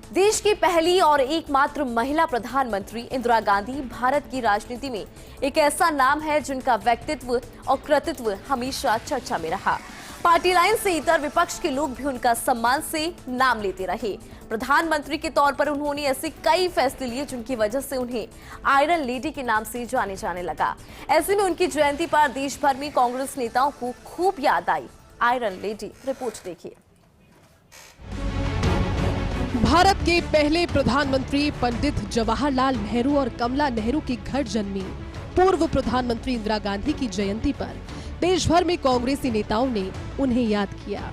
देश की पहली और एकमात्र महिला प्रधानमंत्री इंदिरा गांधी भारत की राजनीति में एक ऐसा नाम है जिनका व्यक्तित्व और कृतित्व हमेशा चर्चा में रहा। पार्टी लाइन से इतर विपक्ष के लोग भी उनका सम्मान से नाम लेते रहे। प्रधानमंत्री के तौर पर उन्होंने ऐसे कई फैसले लिए जिनकी वजह से उन्हें आयरन लेडी के नाम से जाने जाने लगा। ऐसे में उनकी जयंती पर देश भर में कांग्रेस नेताओं को खूब याद आई। आयरन लेडी रिपोर्ट देखिए। भारत के पहले प्रधानमंत्री पंडित जवाहरलाल नेहरू और कमला नेहरू के घर जन्मी पूर्व प्रधानमंत्री इंदिरा गांधी की जयंती पर देश भर में कांग्रेसी नेताओं ने उन्हें याद किया।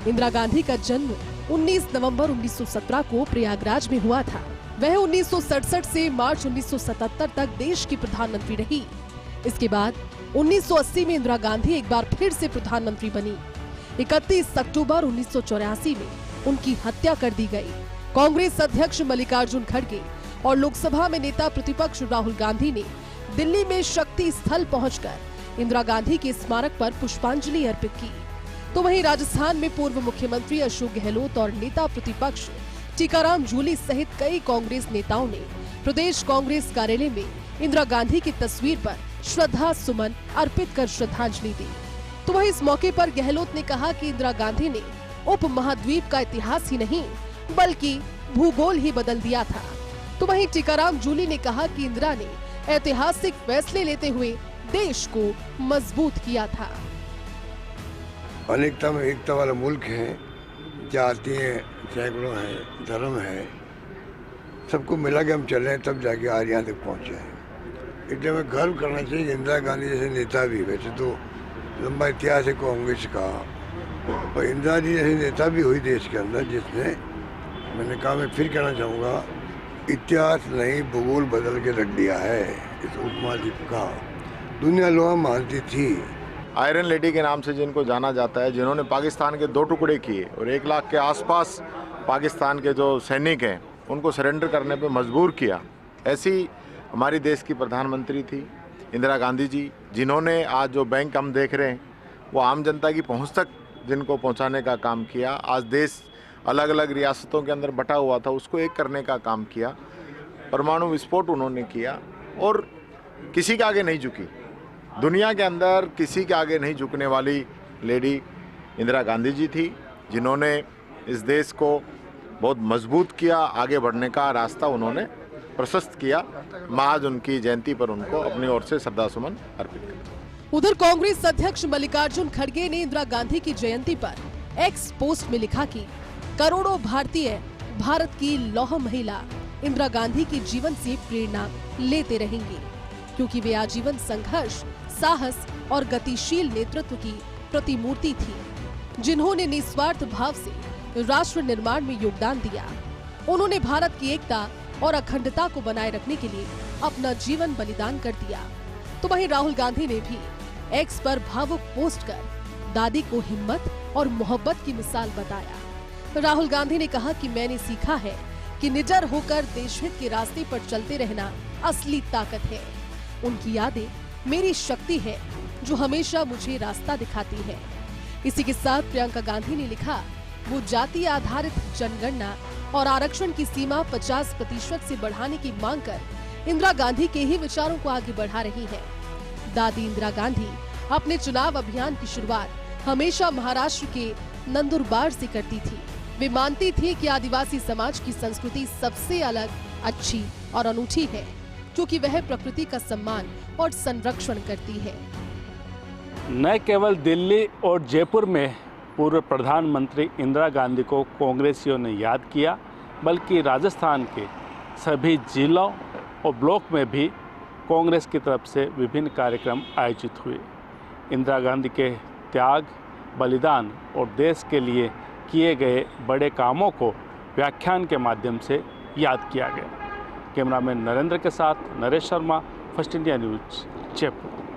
इंदिरा गांधी का जन्म 19 नवंबर 1917 को प्रयागराज में हुआ था। वह 1967 से मार्च 1977 तक देश की प्रधानमंत्री रही। इसके बाद 1980 में इंदिरा गांधी एक बार फिर से प्रधानमंत्री बनी। 31 अक्टूबर 1984 में उनकी हत्या कर दी गई। कांग्रेस अध्यक्ष मल्लिकार्जुन खड़गे और लोकसभा में नेता प्रतिपक्ष राहुल गांधी ने दिल्ली में शक्ति स्थल पहुंचकर इंदिरा गांधी के स्मारक पर पुष्पांजलि अर्पित की। तो वहीं राजस्थान में पूर्व मुख्यमंत्री अशोक गहलोत और नेता प्रतिपक्ष टीकाराम जूली सहित कई कांग्रेस नेताओं ने प्रदेश कांग्रेस कार्यालय में इंदिरा गांधी की तस्वीर पर श्रद्धा सुमन अर्पित कर श्रद्धांजलि दी। तो वहीं इस मौके पर गहलोत ने कहा कि इंदिरा गांधी ने उप महाद्वीप का इतिहास ही नहीं बल्कि भूगोल ही बदल दिया था। तो वहीं टीकाराम जूली ने कहा कि इंदिरा ने ऐतिहासिक फैसले लेते हुए देश को मजबूत किया था। अनेकता में एकता वाला मुल्क है, जाति है, सैकड़ों है, धर्म है, सबको मिला के हम चले तब जाके आज यहाँ तक पहुँचे हैं। इसलिए हमें गर्व करना चाहिए। इंदिरा गांधी जैसे नेता भी, वैसे तो लंबा इतिहास है कांग्रेस का, और इंदिरा जी जैसे नेता भी हुई देश के अंदर जिसने, मैंने कहा, मैं फिर कहना चाहूँगा, इतिहास नहीं भूगोल बदल के रख दिया है इस उपमहाद्वीप का। दुनिया लोग मानती थी। आयरन लेडी के नाम से जिनको जाना जाता है, जिन्होंने पाकिस्तान के 2 टुकड़े किए और 1 लाख के आसपास पाकिस्तान के जो सैनिक हैं उनको सरेंडर करने पे मजबूर किया, ऐसी हमारी देश की प्रधानमंत्री थी इंदिरा गांधी जी, जिन्होंने आज जो बैंक हम देख रहे हैं वो आम जनता की पहुंच तक जिनको पहुंचाने का काम किया। आज देश अलग अलग रियासतों के अंदर बटा हुआ था, उसको एक करने का काम किया। परमाणु विस्फोट उन्होंने किया और किसी के आगे नहीं झुकी। दुनिया के अंदर किसी के आगे नहीं झुकने वाली लेडी इंदिरा गांधी जी थी, जिन्होंने इस देश को बहुत मजबूत किया, आगे बढ़ने का रास्ता उन्होंने प्रशस्त किया। मैं आज उनकी जयंती पर उनको अपनी ओर से श्रद्धा सुमन अर्पित करता। उधर कांग्रेस अध्यक्ष मल्लिकार्जुन खड़गे ने इंदिरा गांधी की जयंती पर एक्स पोस्ट में लिखा कि करोड़ों भारतीय भारत की लौह महिला इंदिरा गांधी के जीवन से प्रेरणा लेते रहेंगे, क्योंकि वे आजीवन संघर्ष, साहस और गतिशील नेतृत्व की प्रतिमूर्ति थी, जिन्होंने निस्वार्थ भाव से राष्ट्र निर्माण में योगदान दिया। उन्होंने भारत की एकता और अखंडता को बनाए रखने के लिए अपना जीवन बलिदान कर दिया। तो वहीं राहुल गांधी ने भी एक्स पर भावुक पोस्ट कर दादी को हिम्मत और मोहब्बत की मिसाल बताया। राहुल गांधी ने कहा कि मैंने सीखा है कि निडर होकर देशहित के रास्ते पर चलते रहना असली ताकत है। उनकी यादें मेरी शक्ति है जो हमेशा मुझे रास्ता दिखाती है। इसी के साथ प्रियंका गांधी ने लिखा, वो जाति आधारित जनगणना और आरक्षण की सीमा 50% से बढ़ाने की मांग कर इंदिरा गांधी के ही विचारों को आगे बढ़ा रही है। दादी इंदिरा गांधी अपने चुनाव अभियान की शुरुआत हमेशा महाराष्ट्र के नंदुरबार से करती थी। वे मानती थी कि आदिवासी समाज की संस्कृति सबसे अलग, अच्छी और अनूठी है, क्योंकि वह प्रकृति का सम्मान और संरक्षण करती है। न केवल दिल्ली और जयपुर में पूर्व प्रधानमंत्री इंदिरा गांधी को कांग्रेसियों ने याद किया, बल्कि राजस्थान के सभी जिलों और ब्लॉक में भी कांग्रेस की तरफ से विभिन्न कार्यक्रम आयोजित हुए। इंदिरा गांधी के त्याग, बलिदान और देश के लिए किए गए बड़े कामों को व्याख्यान के माध्यम से याद किया गया। कैमरामैन नरेंद्र के साथ Naresh Sharma, first India news, Jaipur.